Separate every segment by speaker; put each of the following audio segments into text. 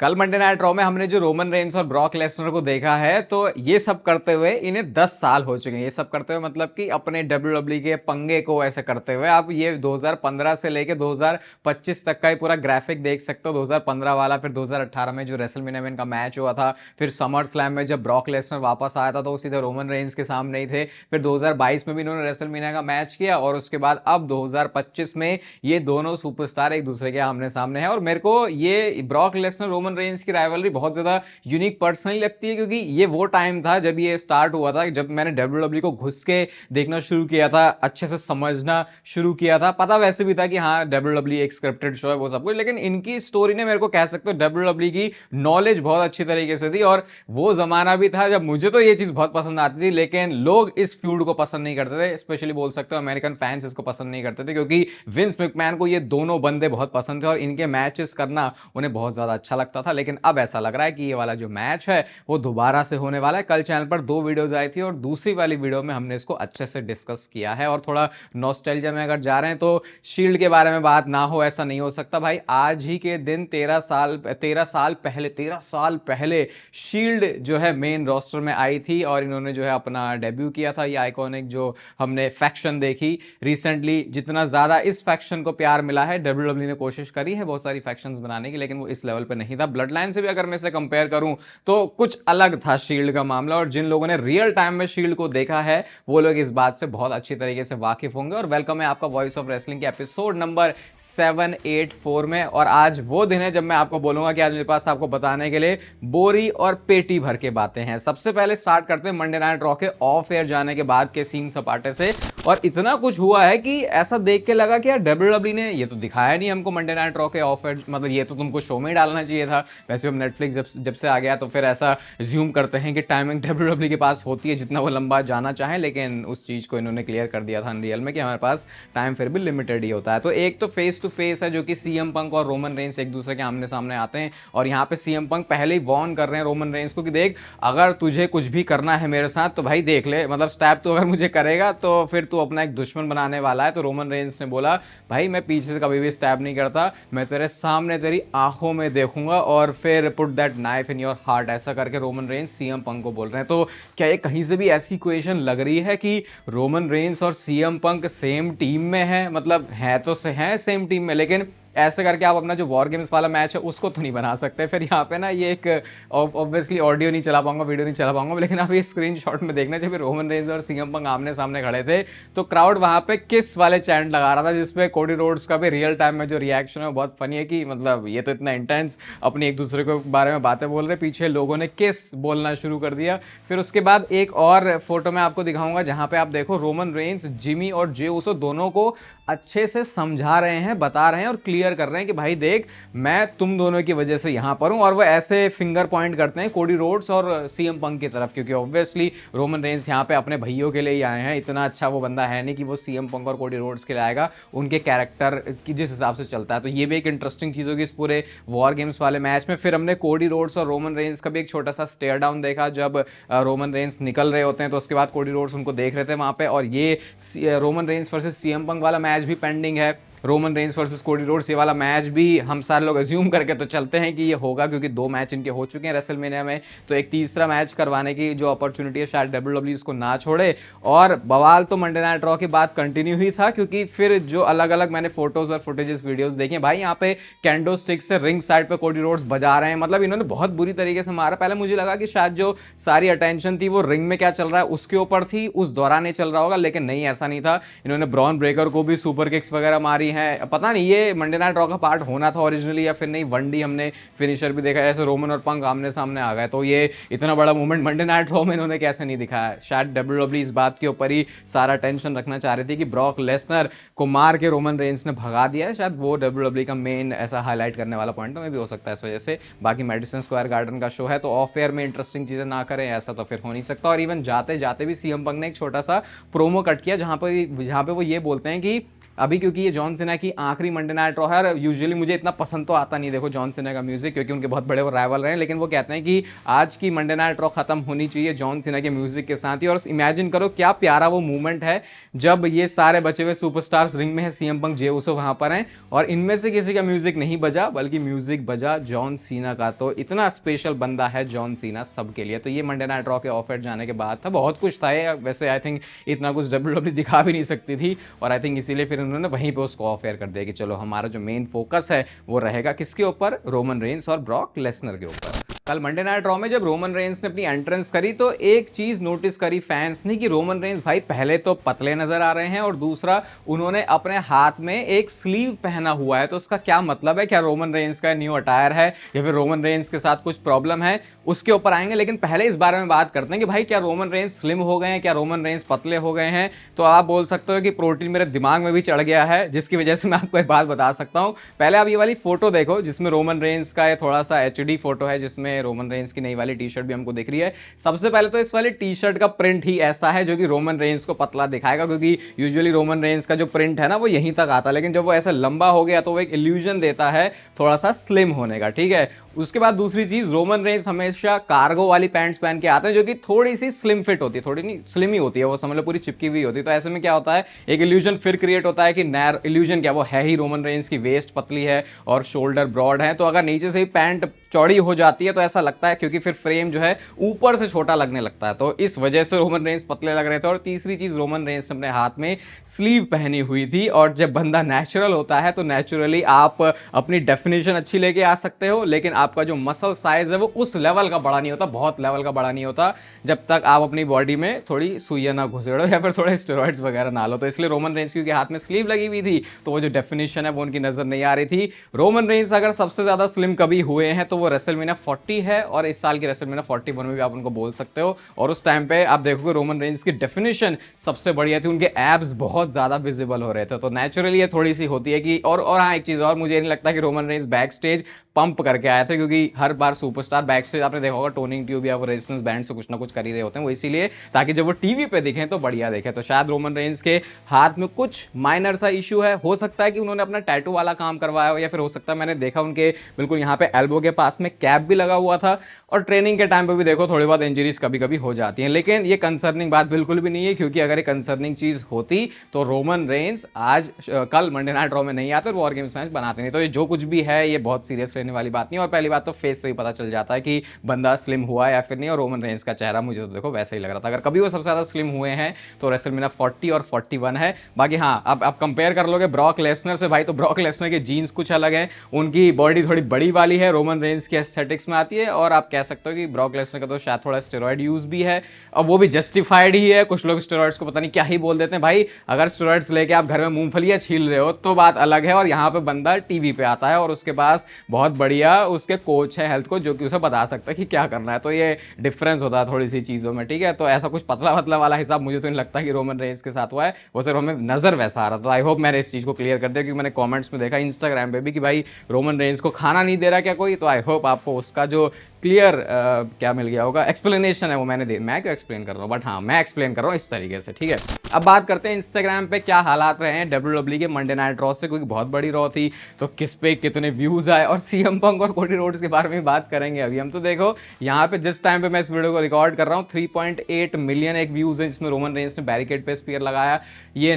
Speaker 1: कल Monday night raw में हमने जो रोमन रेंस और ब्रॉक लेसनर को देखा है, तो ये सब करते हुए इन्हें 10 साल हो चुके हैं। ये सब करते हुए मतलब कि अपने WWE के पंगे को ऐसे करते हुए आप ये 2015 से लेके 2025 तक का ही पूरा ग्राफिक देख सकते हो। 2015 वाला, फिर 2018 में जो रेसलमेनिया में इनका मैच हुआ था, फिर समर स्लैम में जब ब्रॉक लेसनर वापस आया था तो वो सीधे रोमन रेंस के सामने ही थे। फिर 2022 में भी इन्होंने रेसलमेनिया का मैच किया और उसके बाद अब 2025 में ये दोनों सुपरस्टार एक दूसरे के आमने सामने हैं। और मेरे को ये ब्रॉक लेसनर रोमन रेंस की राइवलरी बहुत ज्यादा यूनिक पर्सनली लगती है, क्योंकि ये वो टाइम था जब ये स्टार्ट हुआ था, जब मैंने WWE को घुस के देखना शुरू किया था, अच्छे से समझना शुरू किया था। पता वैसे भी था कि हाँ WWE एक स्क्रिप्टेड शो है वो सब कुछ, लेकिन इनकी स्टोरी ने मेरे को कह सकते हो WWE की नॉलेज बहुत अच्छी तरीके से थी। और वो जमाना भी था जब मुझे तो ये चीज बहुत पसंद आती थी, लेकिन लोग इस फ्यूड को पसंद नहीं करते थे। स्पेशली बोल सकते हो अमेरिकन फैंस इसको पसंद नहीं करते थे, क्योंकि विंस मैकमैन को ये दोनों बंदे बहुत पसंद थे और इनके मैचेस करना उन्हें बहुत ज्यादा अच्छा लगता था। लेकिन अब ऐसा लग रहा है कि ये वाला जो मैच है वो दोबारा से होने वाला है। कल चैनल पर 2 वीडियोस आई थी और दूसरी वाली वीडियो में हमने इसको अच्छे से डिस्कस किया है। और थोड़ा नॉस्टैल्जिया में अगर जा रहे हैं तो शील्ड के बारे में बात ना हो ऐसा नहीं हो सकता भाई। आज ही के दिन 13 साल पहले शील्ड जो है मेन रोस्टर में आई थी और इन्होंने जो है अपना डेब्यू किया था। ये आइकॉनिक जो हमने फैक्शन देखी रिसेंटली, जितना ज्यादा इस फैक्शन को प्यार मिला है, WWE ने कोशिश करी है बहुत सारी फैक्शंस बनाने की, लेकिन वो इस लेवल पे नहीं था। ब्लड लाइन से भी अगर मैं इसे कंपेयर करूं तो कुछ अलग था शील्ड का मामला। और जिन लोगों ने रियल टाइम में शील्ड को देखा है वो लोग इस बात से बहुत अच्छी तरीके से वाकिफ होंगे। और वेलकम है आपका वॉइस ऑफ रेसलिंग के एपिसोड नंबर 784 में। और आज वो दिन है जब मैं आपको बोलूंगा कि आज मेरे पास आपको बताने के लिए बोरी और पेटी भर के बातें हैं। सबसे पहले स्टार्ट करते हैं मंडे नाइट रॉ के ऑफ एयर जाने के बाद के सीन सपाटे से। और इतना कुछ हुआ है कि ऐसा देख के लगा कि यार WWE ने ये तो दिखाया नहीं हमको मंडे नाइट रॉ के ऑफ एयर, मतलब ये तो तुमको शो में ही डालना चाहिए था। वैसे हम नेटफ्लिक्स जब से आ गया तो फिर ऐसा ज्यूम करते हैं कि टाइमिंग WWE के पास होती है जितना वो लंबा जाना चाहे, लेकिन उस चीज को इन्होंने क्लियर कर दिया था रियल में कि हमारे पास टाइम फिर भी लिमिटेड ही होता है। तो एक तो फेस टू फेस है जो कि CM पंक और रोमन रेंस एक दूसरे के आमने सामने आते हैं। और यहाँ पे CM पंक पहले ही वॉर्न कर रहे हैं रोमन रेंस को कि देख, अगर तुझे कुछ भी करना है मेरे साथ तो भाई देख ले, मतलब स्टैप तो अगर मुझे करेगा तो फिर तू अपना एक दुश्मन बनाने वाला है। तो रोमन रेंस ने बोला भाई मैं पीछे से कभी भी स्टैप नहीं करता, मैं तेरे सामने तेरी आंखों में देखूंगा और फिर put that knife in your heart, ऐसा करके रोमन रेंस CM पंक को बोल रहे हैं। तो क्या ये कहीं से भी ऐसी इक्वेशन लग रही है कि रोमन रेंस और CM पंक सेम टीम में है? मतलब है तो से हैं सेम टीम में, लेकिन ऐसे करके आप अपना जो वॉर गेम्स वाला मैच है उसको तो नहीं बना सकते। फिर यहाँ पे ना ये एक ऑब्वियसली ऑडियो नहीं चला पाऊंगा, वीडियो नहीं चला पाऊंगा, लेकिन आप ये स्क्रीनशॉट में देखना, जब रोमन रेंस और CM पंक आमने सामने खड़े थे तो क्राउड वहां पे किस वाले चैंट लगा रहा था, जिसपे कोडी रोड्स का भी रियल टाइम में जो रिएक्शन है बहुत फनी है कि मतलब ये तो इतना इंटेंस अपनी एक दूसरे के बारे में बातें बोल रहे, पीछे लोगों ने किस बोलना शुरू कर दिया। फिर उसके बाद एक और फोटो मैं आपको दिखाऊंगा जहां पे आप देखो रोमन रेंस जिमी और जे उसो दोनों को अच्छे से समझा रहे हैं, बता रहे हैं और क्लियर कर रहे हैं कि भाई देख, मैं तुम दोनों की वजह से यहां पर हूं। और वो ऐसे फिंगर पॉइंट करते हैं कोडी रोड्स और CM पंक की तरफ, क्योंकि ऑब्वियसली रोमन रेंस यहां पे अपने भाइयों के लिए ही आए हैं। इतना अच्छा वो बंदा है नहीं कि वो CM पंक और कोडी रोड्स के लिए आएगा, उनके कैरेक्टर की जिस हिसाब से चलता है। तो ये भी एक इंटरेस्टिंग चीज होगी इस पूरे वॉर गेम्स वाले मैच में। फिर हमने कोडी रोड्स और रोमन रेंस का भी एक छोटा सा स्टेयर डाउन देखा, जब रोमन रेंस निकल रहे होते हैं तो उसके बाद कोडी रोड्स उनको देख रहे थे वहां पे। और ये रोमन रेंस वर्सेस CM पंक वाला मैच भी पेंडिंग है। Roman Reigns versus Cody Rhodes ये वाला मैच भी हम सारे लोग अज्यूम करके तो चलते हैं कि ये होगा, क्योंकि 2 मैच इनके हो चुके हैं रेसलमेनिया में। तो एक तीसरा मैच करवाने की जो अपॉर्चुनिटी है शायद WWE उसको ना छोड़े। और बवाल तो मंडे नाइट रॉ की बात कंटिन्यू ही था, क्योंकि फिर जो अलग अलग मैंने फोटोज और फुटेजेस वीडियोस देखे भाई, यहाँ पे कैंडो स्टिक से रिंग साइड पे कोडी रोड्स बजा रहे हैं। मतलब इन्होंने बहुत बुरी तरीके से मारा। पहले मुझे लगा कि शायद जो सारी अटेंशन थी वो रिंग में क्या चल रहा है उसके ऊपर थी, उस दौरान ही चल रहा होगा, लेकिन नहीं, ऐसा नहीं था। इन्होंने ब्रॉन ब्रेकर को भी सुपर किक्स वगैरह मारी है। पता नहीं ये मंडे नाइट रॉ का पार्ट होना था ओरिजिनली या फिर नहीं। 1D हमने फिनिशर भी देखा, ऐसे रोमन और पंक आमने सामने आ गए, तो ये इतना बड़ा मूवमेंट मंडे नाइट रॉ में इन्होंने कैसे नहीं दिखाया? शायद WWE इस बात के ऊपर ही सारा टेंशन रखना चाह रही थी कि ब्रॉक लेसनर को मार के रोमन रेंस ने भगा दिया है। शायद वो WWE का मेन ऐसा हाईलाइट करने वाला पॉइंट तो में भी हो सकता है इस वजह से। बाकी मेडिसन स्क्वायर गार्डन का शो है तो ऑफ एयर में इंटरेस्टिंग चीजें ना करें ऐसा तो फिर हो नहीं सकता। और इवन जाते जाते भी CM पंक ने एक छोटा सा प्रोमो कट किया जहां पे वो ये बोलते हैं कि अभी क्योंकि ये जॉन सीना की आखिरी मंडे नाइट रॉ है। और यूजुअली मुझे इतना पसंद तो आता नहीं देखो जॉन सीना का म्यूजिक, क्योंकि उनके बहुत बड़े वो राइवल रहे हैं, लेकिन वो कहते हैं कि आज की मंडे नाइट रॉ खत्म होनी चाहिए जॉन सीना के म्यूजिक के साथ ही। और इमेजिन करो क्या प्यारा वो मूवमेंट है जब ये सारे बचे हुए सुपरस्टार्स रिंग में है, सीएम पंक, जे उसो वहां पर हैं और इनमें से किसी का म्यूजिक नहीं बजा बल्कि म्यूजिक बजा जॉन सीना का। तो इतना स्पेशल बंदा है जॉन सीना सबके लिए। तो ये मंडे नाइट रॉ के ऑफर जाने के बाद था, बहुत कुछ था ये, वैसे आई थिंक इतना कुछ डब्ल्यूडब्ल्यू दिखा भी नहीं सकती थी और आई थिंक इसीलिए फिर उन्होंने वहीं पे उसको ऑफ एयर कर दिया कि चलो हमारा जो मेन फोकस है वो रहेगा किसके ऊपर, रोमन रेंस और ब्रॉक लेसनर के ऊपर। कल मंडे नाइट रॉ में जब रोमन रेंस ने अपनी एंट्रेंस करी तो एक चीज नोटिस करी फैंस ने कि रोमन रेंस भाई पहले तो पतले नजर आ रहे हैं और दूसरा उन्होंने अपने हाथ में एक स्लीव पहना हुआ है। तो उसका क्या मतलब है, क्या रोमन रेंस का न्यू अटायर है या फिर रोमन रेंस के साथ कुछ प्रॉब्लम है, उसके ऊपर आएंगे। लेकिन पहले इस बारे में बात करते हैं कि भाई क्या रोमन रेंस स्लिम हो गए हैं, क्या रोमन रेंस पतले हो गए हैं। तो आप बोल सकते हो कि प्रोटीन मेरे दिमाग में भी चढ़ गया है, जिसकी वजह से मैं आपको एक बात बता सकता हूं। पहले आप ये वाली फोटो देखो जिसमें रोमन रेंस का थोड़ा सा एचडी फोटो है, जिसमें रोमन रेंस की नई वाली टी शर्ट भी हमको दिख रही है। सबसे पहले तो इस वाली टी शर्ट का प्रिंट ही ऐसा है जो कि रोमन रेंस को पतला दिखाएगा, क्योंकि यूजुअली रोमन रेंस का जो प्रिंट है ना वो यहीं तक आता है, लेकिन जब वो ऐसा लंबा हो गया तो वो एक इल्यूजन देता है थोड़ा सा स्लिम होने का, ठीक है। उसके बाद दूसरी चीज, रोमन रेंस हमेशा कार्गो वाली पैंट्स पहन के आते हैं जो कि थोड़ी सी स्लिम फिट होती है, थोड़ी नहीं स्लिम ही होती है, वो समझ लो पूरी चिपकी हुई होती है। तो ऐसे में क्या होता है, एक इल्यूजन फिर क्रिएट होता है कि नया इल्यूजन क्या वो है ही रोमन रेंस की वेस्ट पतली है और शोल्डर ब्रॉड है। तो अगर नीचे से ही पैंट चौड़ी हो जाती है तो ऐसा लगता है, क्योंकि फिर फ्रेम जो है ऊपर से छोटा लगने लगता है, तो इस वजह से रोमन रेंस पतले लग रहे थे। और तीसरी चीज, रोमन रेंस अपने हाथ में स्लीव पहनी हुई थी और जब बंदा नेचुरल होता है तो नेचुरली आप अपनी डेफिनेशन अच्छी लेके आ सकते हो, लेकिन आपका जो मसल साइज है वो उस लेवल का बड़ा नहीं होता, बहुत लेवल का बड़ा नहीं होता, जब तक आप अपनी बॉडी में थोड़ी सुइयां ना घुसेड़ो या फिर थोड़े स्टेरॉइड्स वगैरह ना लो। तो इसलिए रोमन रेंस क्योंकि हाथ में स्लीव लगी हुई थी तो वो जो डेफिनेशन है वो उनकी नजर नहीं आ रही थी। रोमन रेंस अगर सबसे ज्यादा स्लिम कभी हुए हैं तो वो रेसलमेनिया 40 है और इस साल की रेसलमेनिया 41 में भी आप उनको बोल सकते हो। और उस टाइम पे आप देखोगे रोमन रेंस की डेफिनेशन सबसे बढ़िया थी, उनके एब्स बहुत ज्यादा विजिबल हो रहे थे। तो नेचुरली ये थोड़ी सी होती है कि और हाँ एक चीज और, मुझे नहीं लगता कि Roman Reigns back stage pump करके आए थे, क्योंकि हर बार सुपरस्टार बैक स्टेज आपने देखा होगा टोनिंग ट्यूब या वो रेजिस्टेंस बैंड से कुछ ना कुछ कर ही रहे होते हैं, वो इसीलिए ताकि जब वो टीवी पे दिखें तो बढ़िया दिखे। तो शायद रोमन रेंस के हाथ में कुछ माइनर सा इशू है, हो सकता है कि उन्होंने अपना टैटू वाला काम करवाया हो या फिर हो सकता है मैंने देखा उनके बिल्कुल यहाँ पे एल्बो के पास में कैप भी लगा हुआ था। और ट्रेनिंग के टाइम पे भी देखो थोड़ी बहुत इंजरीज कभी कभी हो जाती हैं, लेकिन ये कंसर्निंग बात बिल्कुल भी नहीं है, क्योंकि अगर ये कंसर्निंग चीज होती तो रोमन रेंस आज कल मंडे नाइट रॉ में नहीं आते और वॉर गेम्स मैच बनाते नहीं। तो ये जो कुछ भी है ये बहुत सीरियस लेने वाली बात नहीं। और पहली बात तो फेस से ही पता चल जाता है कि बंदा स्लिम हुआ या फिर नहीं, और रोमन रेंस का चेहरा मुझे तो देखो वैसे ही लग रहा था। अगर कभी वो सबसे ज्यादा स्लिम हुए हैं तो रेसलमेनिया 40 और 41 है। बाकी हाँ अब कंपेयर कर लोगे ब्रॉक लेसनर से भाई, तो ब्रॉक लेसनर के जीन्स कुछ अलग है, उनकी बॉडी थोड़ी बड़ी वाली है, रोमन रेंस की एस्थेटिक्स में आती है। और आप कह सकते हो कि ब्रॉक लेसनर का तो शायद थोड़ा स्टेरॉइड यूज भी है और वो भी जस्टिफाइड ही है। कुछ लोग स्टेरॉइड्स को पता नहीं क्या ही बोल देते हैं भाई, अगर स्टेरॉइड्स लेके आप घर में मूंगफलियां छील रहे हो तो बात अलग है, और यहाँ पे बंदा टीवी पे आता है और उसके पास बहुत बढ़िया उसके कोच है हेल्थ को जो कि उसे बता सकता है कि क्या करना है। तो ये डिफरेंस होता है थोड़ी सी चीजों में, ठीक है। तो ऐसा कुछ पतला पतला वाला हिसाब मुझे तो नहीं लगता कि रोमन रेंस के साथ हुआ है, वो सिर्फ हमें नजर वैसा आ रहा। तो आई होप मैंने इस चीज को क्लियर कर दिया, क्योंकि मैंने कमेंट्स में देखा इंस्टाग्राम पे भी कि भाई रोमन रेंस को खाना नहीं दे रहा क्या कोई। तो आई होप आपको उसका जो क्लियर क्या मिल गया होगा, एक्सप्लेनेशन है वो मैंने दे, मैं क्यों एक्सप्लेन कर रहा हूँ, बट हाँ मैं एक्सप्लेन कर रहा हूँ इस तरीके से, ठीक है। अब बात करते हैं इंस्टाग्राम पे क्या हालात रहे हैं डब्ल्यूडब्ल्यू के मंडे नाइट रॉ से, क्योंकि बहुत बड़ी रॉ थी तो किस पे कितने व्यूज आए, और सीएम पंक और कोडी रोड्स के बारे में बात करेंगे अभी हम। तो देखो यहाँ पे जिस टाइम पे मैं इस वीडियो को रिकॉर्ड कर रहा हूँ 3.8 मिलियन एक व्यूज है, जिसमें रोमन रेंस ने बैरिकेड पे स्पीयर लगाया। ये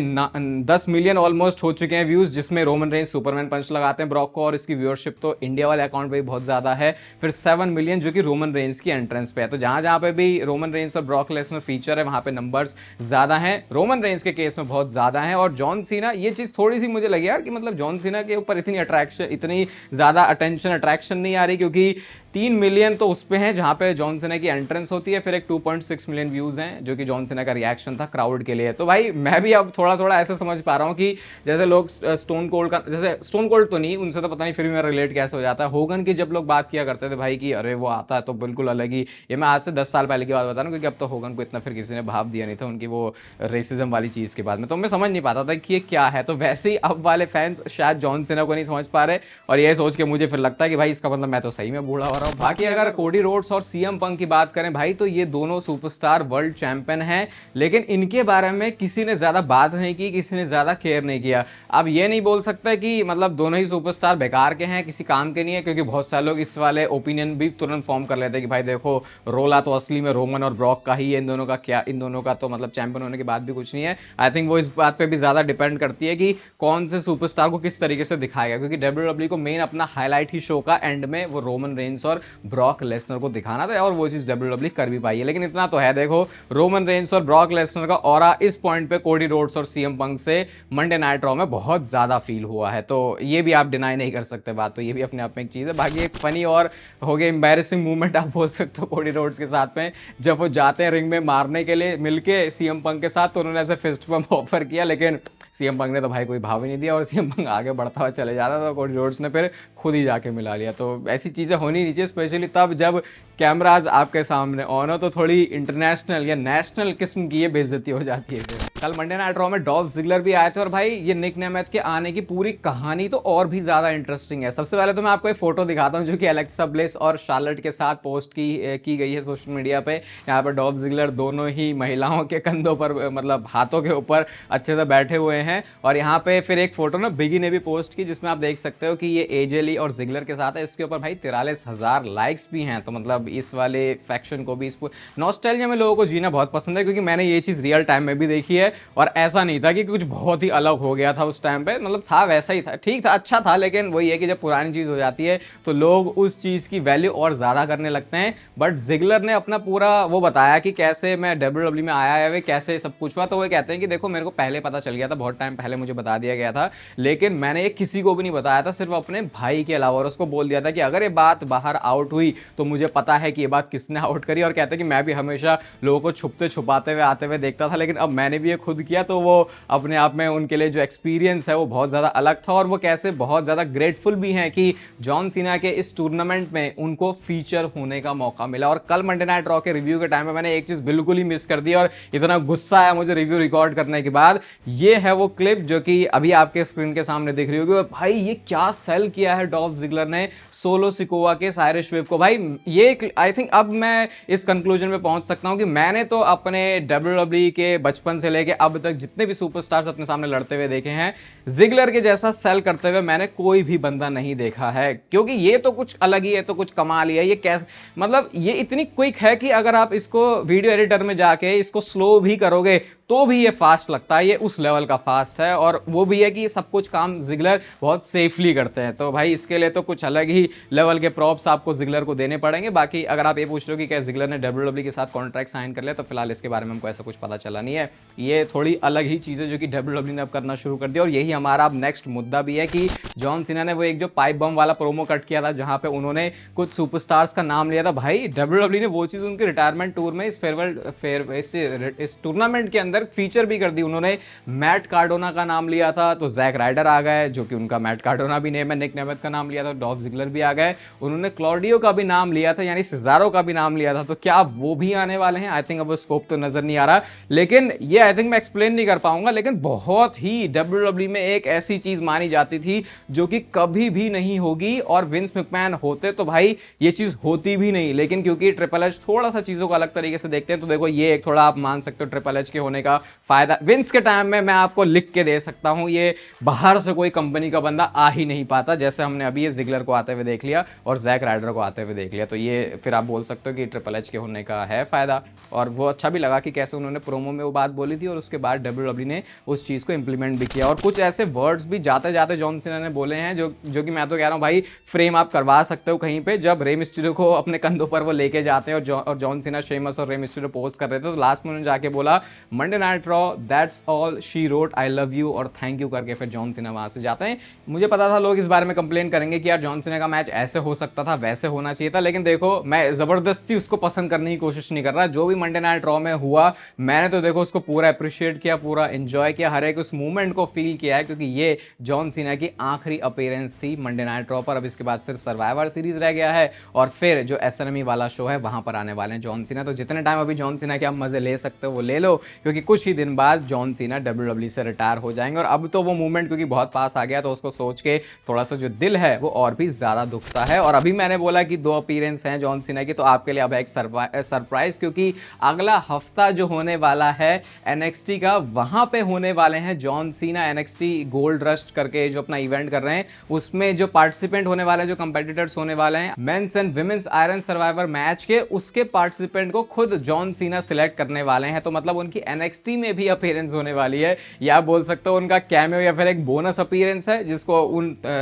Speaker 1: 10 मिलियन ऑलमोस्ट हो चुके हैं व्यूज, जिसमें रोमन रेंस सुपरमैन पंच लगाते हैं ब्रॉक को, और इसकी व्यूअरशिप तो इंडिया वाले अकाउंट पे भी बहुत ज्यादा है। फिर 7 मिलियन जो कि रोमन रेंस की एंट्रेंस पे है। तो जहां जहां पे भी रोमन रेंस और ब्रॉक लेसनर फीचर है वहां पे नंबर्स ज्यादा हैं, रोमन रेंस के केस में बहुत ज्यादा हैं। और जॉन सीना, ये चीज थोड़ी सी मुझे लगी यार कि मतलब जॉन सीना के ऊपर इतनी अट्रैक्शन, इतनी ज्यादा अट्रैक्शन नहीं आ रही, क्योंकि 3 मिलियन तो उस पे हैं जहां पे जॉन सीना की एंट्रेंस होती है, फिर एक 2.6 मिलियन व्यूज हैं जो कि जॉन सीना का रिएक्शन था क्राउड के लिए। तो भाई मैं भी अब थोड़ा थोड़ा ऐसे समझ पा रहा हूं कि जैसे लोग स्टोन कोल्ड का, जैसे स्टोन कोल्ड तो नहीं, उनसे तो पता नहीं फिर भी मेरा रिलेट कैसे हो जाता है, होगन की जब लोग बात किया करते थे भाई कि अरे वो आता है तो बिल्कुल अलग ही, ये मैं आज से 10 साल पहले की बात बता रहा हूं, क्योंकि अब तो होगन को इतना फिर किसी ने भाव दिया नहीं था उनकी वो रेसिज्म वाली चीज के बाद में, तो मैं समझ नहीं पाता था कि ये क्या है। तो वैसे ही अब वाले फैंस शायद जॉन सीना को नहीं समझ पा रहे, और ये सोच के मुझे फिर लगता है कि भाई इसका मतलब मैं तो सही में बूढ़ा हो रहा हूँ। बाकी अगर कोडी रोड्स और सीएम पंक की बात करें भाई, तो ये दोनों सुपरस्टार वर्ल्ड चैंपियन हैं, लेकिन इनके बारे में किसी ने ज़्यादा बात नहीं की, किसी ने ज़्यादा केयर नहीं किया। अब ये नहीं बोल सकता कि मतलब दोनों ही सुपरस्टार बेकार के हैं, किसी काम के नहीं है, क्योंकि बहुत सारे लोग इस वाले ओपिनियन भी तुरंत फॉर्म कर लेते हैं कि भाई देखो, रोला तो असली में रोमन और ब्रॉक का ही है, इन दोनों का क्या, इन दोनों का तो मतलब चैंपियन होने के बाद भी कुछ नहीं है। आई थिंक वो इस बात पे भी ज़्यादा डिपेंड करती है कि कौन से सुपरस्टार को किस तरीके से दिखाएगा, क्योंकि डब्ल्यूडब्ल्यू को मेन अपना हाईलाइट ही शो का एंड में वो रोमन रेंस और ब्रॉक लेसनर को दिखाना था, और वो चीज़ डब्ल्यूडब्ल्यू कर भी पाई है। लेकिन इतना तो है, देखो रोमन रेंस और ब्रॉक लेसनर का ऑरा इस पॉइंट पे कोडी रोड्स और सीएम पंक से मंडे नाइट रॉ में बहुत ज़्यादा फील हुआ है, तो ये भी आप डिनाई नहीं कर सकते बात, तो ये भी अपने आप में एक चीज़ है। बाकी एक फनी और हो गया एम्बैरेसिंग मूवमेंट आप बोल सकते हो कोडी रोड्स के साथ में, जब वो जाते हैं रिंग में मारने के लिए मिलके सीएम पंक के साथ, तो उन्होंने ऐसे फिस्ट पंप ऑफर किया, लेकिन सीएम पंक ने तो भाई कोई भाव ही नहीं दिया और सीएम पंक आगे बढ़ता हुआ चले जाता था, तो कोडी रोड्स ने फिर खुद ही जाके मिला लिया। तो ऐसी चीज़ें होनी नहीं चाहिए, स्पेशली तब जब कैमराज आपके सामने ऑन हो, तो थोड़ी इंटरनेशनल या नेशनल किस्म की ये बेइज्जती हो जाती है। कल मंडे नाइट रॉ में डॉल्फ जिगलर भी आए थे, और भाई ये निक नेमेथ के आने की पूरी कहानी तो और भी ज़्यादा इंटरेस्टिंग है। सबसे पहले तो मैं आपको एक फोटो दिखाता हूँ जो कि एलेक्सा ब्लिस और शार्लेट के साथ पोस्ट की गई है सोशल मीडिया पे। यहाँ पर डॉल्फ जिगलर दोनों ही महिलाओं के कंधों पर, मतलब हाथों के ऊपर अच्छे से बैठे हुए हैं, और यहाँ पे फिर एक फोटो ना बिगी ने भी पोस्ट की, जिसमें आप देख सकते हो कि ये एजे ली और जिगलर के साथ है। इसके ऊपर भाई 43,000 लाइक्स भी हैं, तो मतलब इस वाले फैक्शन को भी, इस नॉस्टैल्जिया में लोगों को जीना बहुत पसंद है, क्योंकि मैंने ये चीज़ रियल टाइम में भी देखी है, और ऐसा नहीं था कि कुछ बहुत ही अलग हो गया था उस टाइम पे, मतलब था वैसा ही था, ठीक था, अच्छा था। लेकिन वही है कि जब पुरानी चीज़ हो जाती है तो लोग उस चीज़ की वैल्यू और ज़्यादा करने लगते हैं। बट जिगलर ने अपना पूरा वो बताया कि कैसे मैं डब्ल्यूडब्ल्यू में आया है, कैसे सब कुछ हुआ। तो वो कहते हैं कि देखो, मेरे को पहले पता चल गया था, बहुत टाइम पहले मुझे बता दिया गया था, लेकिन मैंने ये किसी को भी नहीं बताया था, सिर्फ अपने भाई के अलावा, और उसको बोल दिया था कि अगर ये बात बाहर आउट हुई तो मुझे पता है कि ये बात किसने आउट करी। और कहते हैं कि मैं भी हमेशा लोगों को छुपते छुपाते हुए आते हुए देखता था, लेकिन अब मैंने भी ये खुद किया, तो वो अपने आप में उनके लिए जो एक्सपीरियंस है वो बहुत ज़्यादा अलग था, और वो कैसे बहुत ज़्यादा ग्रेटफुल भी हैं कि जॉन सीना के इस टूर्नामेंट में उनको फीचर होने का मौका मिला। और कल मंडे नाइट रॉ के रिव्यू के टाइम में मैंने एक चीज़ बिल्कुल ही मिस कर दी, और इतना गुस्सा आया मुझे रिव्यू रिकॉर्ड करने के बाद। ये है वो क्लिप जो कि अभी आपके स्क्रीन के सामने दिख रही होगी। और भाई ये क्या सेल किया है डॉल्फ जिगलर ने सोलो सिकोआ के साइरिश वेव को। भाई ये आई थिंक अब मैं इस कंक्लूजन में पहुंच सकता हूं कि मैंने तो अपने डब्ल्यूडब्ल्यूई के बचपन से लेके अब तक जितने भी सुपरस्टार्स अपने सामने लड़ते हुए देखे हैं, जिगलर के जैसा सेल करते हुए मैंने कोई भी बंदा नहीं देखा है, क्योंकि ये तो कुछ अलग ही है, तो कुछ कमाल ही है। ये कैसे, मतलब ये इतनी क्विक है कि अगर आप इसको वीडियो एडिटर में जाके इसको स्लो भी करोगे तो भी ये फास्ट लगता है, ये उस लेवल का फास्ट है। और वो भी है कि सब कुछ काम जिगलर बहुत सेफली करते हैं, तो भाई इसके लिए तो कुछ अलग ही लेवल के प्रॉप्स आपको जिगलर को देने पड़ेंगे। बाकी अगर आप ये पूछ रहे हो कि क्या जिगलर ने डब्ल्यूडब्ल्यू के साथ कॉन्ट्रैक्ट साइन कर लिया, तो फिलहाल इसके बारे में हमको ऐसा कुछ पता चला नहीं है। ये थोड़ी अलग ही चीज़ है जो कि डब्ल्यूडब्ल्यू ने अब करना शुरू कर दिया, और यही हमारा अब नेक्स्ट मुद्दा भी है कि जॉन सीना ने वो एक जो पाइप बम वाला प्रोमो कट किया था, जहां पे उन्होंने कुछ सुपरस्टार्स का नाम लिया था, भाई डब्ल्यूडब्ल्यू ने वो चीज़ उनके रिटायरमेंट टूर में इस टूर्नामेंट के अंदर फीचर भी कर दी। उन्होंने मैट कार्डोना का नाम लिया था, तो जैक राइडर आ गए, जो कि उनका मैट कार्डोना भी नेम है। निक नेमेथ का नाम लिया था, डॉल्फ जिगलर भी आ गए। उन्होंने क्लॉडियो का भी नाम लिया था, यानी सिजारो का भी नाम लिया था, तो क्या वो भी आने वाले हैं? आई थिंक अब वो स्कोप तो नजर नहीं आ रहा, लेकिन ये आई थिंक मैं एक्सप्लेन नहीं कर पाऊंगा। लेकिन बहुत ही डब्ल्यूडब्ल्यू में एक ऐसी चीज मानी जाती थी जो कि कभी भी नहीं होगी, और विंस मैकमैन होते तो भाई ये चीज होती भी नहीं। लेकिन क्योंकि ट्रिपल एच थोड़ा सा चीजों को अलग तरीके से देखते हैं, तो देखो ये एक थोड़ा आप मान सकते हो ट्रिपल एच के होने का फायदा। विंस के टाइम में मैं आपको लिख के दे सकता हूं, ये बाहर से कोई कंपनी का बंदा आ ही नहीं पाता, जैसे हमने अभी ये जिगलर को आते हुए देख लिया और जैक राइडर को आते हुए देख लिया। तो ये फिर आप बोल सकते हो कि ट्रिपल एच के होने का है फायदा। और वो अच्छा भी लगा कि कैसे उन्होंने प्रोमो में वो बात बोली थी, और उसके बाद डब्ल्यूडब्ल्यू ने उस चीज को इंप्लीमेंट भी किया। और कुछ ऐसे वर्ड्स भी जाते जाते जॉन सीना ने बोले हैं जो कि मैं तो कह रहा हूं भाई फ्रेम आप करवा सकते हो कहीं पे। जब रे मिस्टीरियो को अपने कंधों पर वो लेके जाते हैं और जॉन सीना, शेमस और रे मिस्टीरियो पोस्ट कर रहे थे, तो लास्ट में उन्होंने जाके बोला Monday night raw that's all she wrote, I love you और थैंक यू करके फिर जॉन सीना वहां से जाते हैं। मुझे पता था लोग इस बारे में कंप्लेन करेंगे कि यार जॉन सीना का मैच ऐसे हो सकता था, वैसे होना चाहिए था, लेकिन देखो मैं जबरदस्ती उसको पसंद करने की कोशिश नहीं कर रहा। जो भी मंडे नाइट रॉ में हुआ मैंने तो देखो उसको पूरा अप्रिशिएट किया, पूरा एंजॉय किया, हर एक उस मूवमेंट को फील किया है, क्योंकि ये जॉन सीना की आखिरी अपीयरेंस थी मंडे नाइट रॉ पर। अब इसके बाद सिर्फ सर्वाइवर सीरीज रह गया है, और फिर जो एसएनएमई वाला शो है वहां पर आने वाले हैं जॉन सीना। तो जितने टाइम अभी जॉन सीना के आप मजे ले सकते हो वो ले लो, क्योंकि कुछ ही दिन बाद जॉन सीना डब्ल्यूडब्ल्यू से से रिटायर हो जाएंगे। और अब तो वो मूवमेंट क्योंकि बहुत पास आ गया तो उसको सोच के थोड़ा सा जो दिल है वो और भी ज़्यादा दुखता है। और अभी मैंने बोला कि 2 अपीयरेंस हैं जॉन सीना की, तो आपके लिए अब एक सरप्राइज, क्योंकि अगला हफ्ता जो होने वाला है NXT का, वहां पे होने वाले हैं John Cena. NXT gold rust करके जो अपना इवेंट कर रहे हैं, उसमें जो पार्टिसिपेंट होने वाले हैं, जो कंपेटिटर्स होने वाले हैं men's and women's iron survivor match के, उसके पार्टिसिपेंट को खुद जॉन सीना सिलेक्ट करने वाले हैं। तो मतलब उनकी NXT में भी अपीयरेंस होने वाली है, या आप बोल सकते हो उनका कैमियो या फिर एक बोनस अपीयरेंस है, जिसको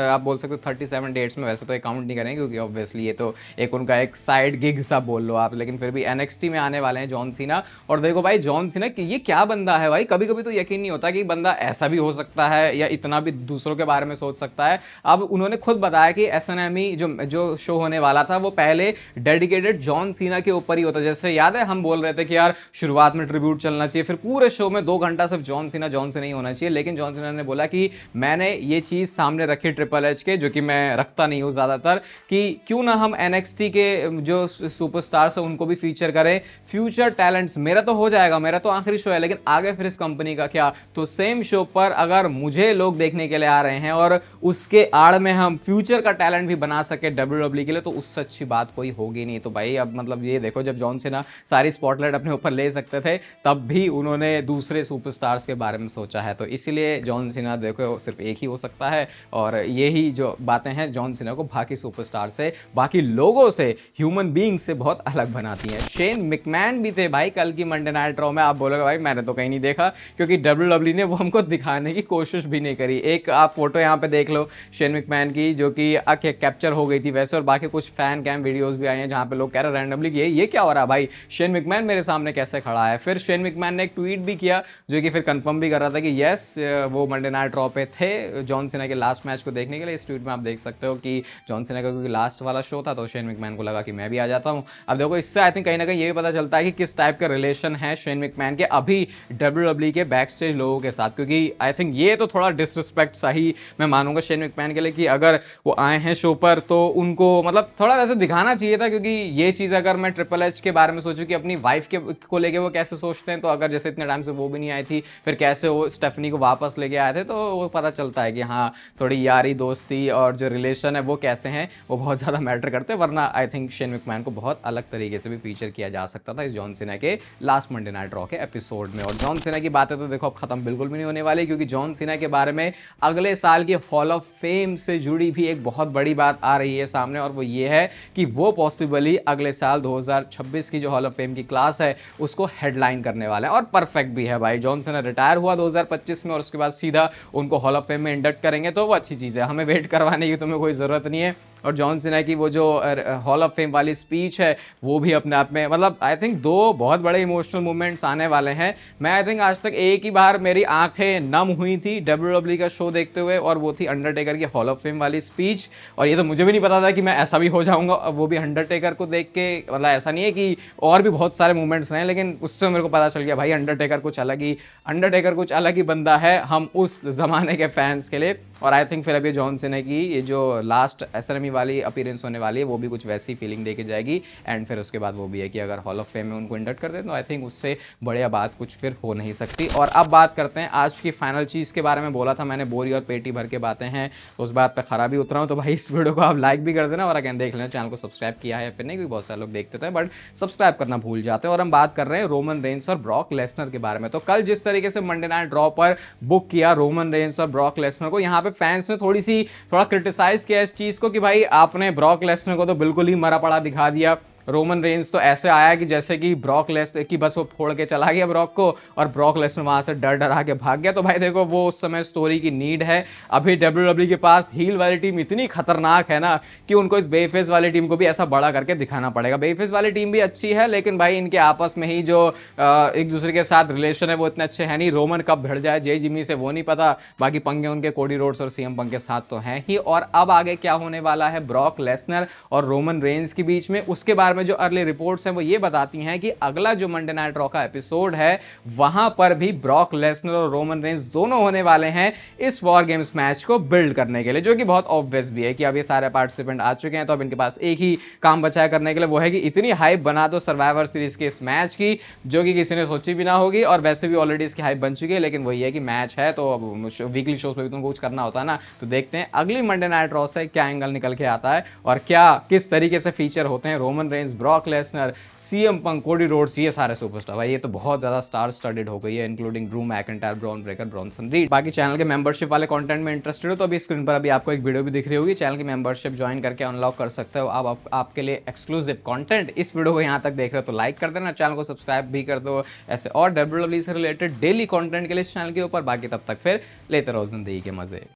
Speaker 1: आप बोल सकते हो 37 डेट्स में वैसे तो काउंट नहीं करेंगे क्योंकि ऑब्वियसली ये तो एक उनका एक साइड गिग सा बोल लो आप, लेकिन फिर भी NXT में आने वाले हैं जॉन सीना। और देखो भाई जॉन सीना कि ये क्या बंदा है भाई, कभी कभी तो यकीन नहीं होता कि बंदा ऐसा भी हो सकता है या इतना भी दूसरों के बारे में सोच सकता है। अब उन्होंने खुद बताया कि SNME जो शो होने वाला था वो पहले डेडिकेटेड जॉन सीना के ऊपर ही होता। जैसे याद है हम बोल रहे थे कि यार शुरुआत में ट्रिब्यूट चलना चाहिए, फिर पूरे शो में 2 घंटा सिर्फ जॉन सीना ही होना चाहिए, लेकिन जॉन सीना ने बोला कि मैंने ये चीज सामने रखी ट्रिपल एच के, जो कि मैं रखता नहीं हूं ज्यादातर, कि क्यों ना हम NXT के जो सुपरस्टार्स हैं उनको भी फीचर करें, फ्यूचर टैलेंट्स। मेरा तो हो जाएगा, मेरा तो आखिरी शो है, लेकिन आगे फिर इस कंपनी का क्या। तो सेम शो पर अगर मुझे लोग देखने के लिए आ रहे हैं और उसके आड़ में हम फ्यूचर का टैलेंट भी बना सके WWE के लिए, तो उससे अच्छी बात कोई होगी नहीं। तो भाई अब मतलब ये देखो, जब जॉन सीना सारी स्पॉटलाइट अपने ऊपर ले सकते थे तब भी उन्होंने दूसरे सुपरस्टार्स के बारे में सोचा है। तो इसलिए जॉन सीना देखो सिर्फ एक ही हो सकता है, और यही जो बातें हैं जॉन सीना को बाकी सुपरस्टार से, बाकी लोगों से, ह्यूमन बीइंग से बहुत अलग बनाती हैं। शेन मैकमैन भी थे भाई कल की मंडे नाइट रॉ में। आप बोलोगे भाई मैंने तो कहीं नहीं देखा, क्योंकि WWE ने वो हमको दिखाने की कोशिश भी नहीं करी। एक आप फोटो यहाँ पे देख लो शेन मैकमैन की, जो कि कैप्चर हो गई थी वैसे, और बाकी कुछ फैन कैम वीडियोस भी आए हैं जहाँ पे लोग कह रहे हैं रैंडमली कि ये क्या हो रहा है भाई, शेन मैकमैन मेरे सामने कैसे खड़ा है। फिर शेन मैकमैन ने एक ट्वीट भी किया जो कि फिर कंफर्म भी कर रहा था कि यस वो मंडे नाइट रॉ पे थे जॉन सीना के लास्ट मैच को देखने के लिए। इस ट्वीट में आप देख सकते हो कि जॉन सीना का क्योंकि लास्ट वाला शो था तो शेन मैकमैन को लगा कि मैं भी आ जाता हूँ। अब देखो इससे आई थिंक कहीं ना कहीं ये भी पता चलता है कि किस टाइप का रिलेशन है शेन मैकमैन के अभी WWE के बैक स्टेज लोगों के साथ, क्योंकि आई थिंक ये तो थोड़ा डिसरिस्पेक्ट सही मैं मानूंगा शेन मैकमैन के लिए कि अगर वो आए हैं शो पर तो उनको मतलब थोड़ा वैसे दिखाना चाहिए था। क्योंकि ये चीज़ अगर मैं ट्रिपल एच के बारे में सोचूं कि अपनी वाइफ के को लेके वो कैसे सोचते हैं, तो अगर जैसे इतने टाइम से वो भी नहीं आई थी, फिर कैसे वो स्टेफनी को वापस लेके आए थे, तो वो पता चलता है कि हाँ थोड़ी यारी दोस्ती और जो रिलेशन है वो कैसे हैं, वो बहुत ज़्यादा मैटर करते हैं। वरना आई थिंक शेन मैकमैन को बहुत अलग तरीके से भी फीचर किया जा सकता था इस जॉन सीना के लास्ट मंडे नाइट रॉ के एपिसोड में। और जॉन सीना की बातें तो देखो अब खत्म बिल्कुल भी नहीं होने वाली, क्योंकि जॉन सीना के बारे में अगले साल की हॉल ऑफ फेम से जुड़ी भी एक बहुत बड़ी बात आ रही है सामने, और वो ये है कि वो पॉसिबली अगले साल 2026 की जो हॉल ऑफ फेम की क्लास है उसको हेडलाइन करने वाला है। और परफेक्ट भी है भाई, जॉन सीना रिटायर हुआ 2025 में और उसके बाद सीधा उनको हॉल ऑफ फेम में इंडक्ट करेंगे, तो वो अच्छी चीज़ है, हमें वेट करवाने की तुम्हें कोई ज़रूरत नहीं है। और जॉन सीना की वो जो हॉल ऑफ फेम वाली स्पीच है वो भी अपने आप में मतलब आई थिंक 2 बहुत बड़े इमोशनल मोमेंट्स आने वाले हैं। मैं आई थिंक आज तक एक ही बार मेरी आंखें नम हुई थी WWE का शो देखते हुए, और वो थी अंडरटेकर की हॉल ऑफ फेम वाली स्पीच। और ये तो मुझे भी नहीं पता था कि मैं ऐसा भी हो जाऊंगा, वो भी अंडरटेकर को देख के। मतलब ऐसा नहीं है कि और भी बहुत सारे मोमेंट्स रहे, लेकिन उससे मेरे को पता चल गया भाई अंडरटेकर कुछ अलग ही बंदा है हम उस जमाने के फैंस के लिए। और आई थिंक फिर अभी जॉन सीना की ये जो लास्ट SNME वाली अपीयरेंस होने वाली है वो भी कुछ वैसी फीलिंग देके जाएगी। एंड फिर उसके बाद वो भी है कि अगर हॉल ऑफ फेम में उनको इंडक्ट कर दे तो आई थिंक उससे बढ़िया बात कुछ फिर हो नहीं सकती। और अब बात करते हैं आज की फाइनल चीज़ के बारे में। बोला था मैंने बोरी और पेटी भर के बातें हैं, तो उस बात पर खराबी उतरा हूँ, तो भाई इस वीडियो को आप लाइक भी कर देना और अगेन देख लेना चैनल को सब्सक्राइब किया है या फिर नहीं, क्योंकि बहुत सारे लोग देखते थे बट सब्सक्राइब करना भूल जाते हैं। और हम बात कर रहे हैं रोमन रेंस और ब्रॉक लेसनर के बारे में। तो कल जिस तरीके से मंडे नाइट ड्रॉ पर बुक किया रोमन रेंस और ब्रॉक लेसनर को, यहाँ पे फैंस ने थोड़ा क्रिटिसाइज किया इस चीज को कि भाई आपने ब्रॉक लेसनर को तो बिल्कुल ही मरा पड़ा दिखा दिया। रोमन रेंस तो ऐसे आया कि जैसे कि ब्रॉक लेसनर की बस वो फोड़ के चला गया ब्रॉक को, और ब्रॉक लेसनर वहां से डर डरा के भाग गया। तो भाई देखो वो उस समय स्टोरी की नीड है। अभी WWE के पास हील वाली टीम इतनी खतरनाक है ना कि उनको इस बेफेस वाली टीम को भी ऐसा बड़ा करके दिखाना पड़ेगा। बेफेस वाली टीम भी अच्छी है, लेकिन भाई इनके आपस में ही जो एक दूसरे के साथ रिलेशन है वो इतने अच्छे है नहीं। रोमन कब भिड़ जाए जे जिमी से वो नहीं पता, बाकी पंगे उनके कोडी रोड्स और CM पंग के साथ तो हैं ही। और अब आगे क्या होने वाला है ब्रॉक लेसनर और रोमन रेंस के बीच में, उसके बारे में में जो अर्ली रिपोर्ट्स हैं वो ये बताती हैं कि अगला जो मंडे नाइट रॉ का एपिसोड है वहां पर भी ब्रॉक लेसनर और रोमन रेंज दोनों होने वाले हैं इस वॉर गेम्स मैच को बिल्ड करने के लिए, जो कि बहुत ऑब्वियस भी है कि अब ये सारे पार्टिसिपेंट आ चुके हैं तो अब इनके पास एक ही काम बचा है करने के लिए, वो है कि इतनी हाइप बना दो सर्वाइवर सीरीज के इस मैच की जो कि किसी ने सोची भी ना होगी, और वैसे भी ऑलरेडी इसकी हाइप बन चुकी है। लेकिन वही है कि मैच है तो अब वीकली शोज पे भी तुमको कुछ करना होता है ना, तो देखते हैं अगली मंडे नाइट रॉ से क्या एंगल निकल के आता है और क्या किस तरीके से फीचर होते हैं Roman Reigns, Brock Lesnar, CM Punk, Cody Rhodes, ये सारे सुपरस्टार। भाई ये तो बहुत ज्यादा स्टार स्टडेड हो गई है, including Drew McIntyre, Bron Breakker, Bronson Reed. बाकी चैनल के मेंबरशिप वाले कंटेंट में इंटरेस्टेड हो तो अभी स्क्रीन पर अभी आपको एक वीडियो भी दिख रही होगी, चैनल की मेंबरशिप ज्वाइन करके अनलॉक कर सकते हो। अब आपके लिए एक्सक्लूसिव कंटेंट। इस वीडियो को यहाँ तक देख रहे हो तो लाइक कर देना, चैनल को सब्सक्राइब भी कर दो ऐसे और WWE से रिलेटेड डेली कंटेंट के लिए इस चैनल के ऊपर। बाकी तब तक फिर लेते रहो जिंदगी के मजे।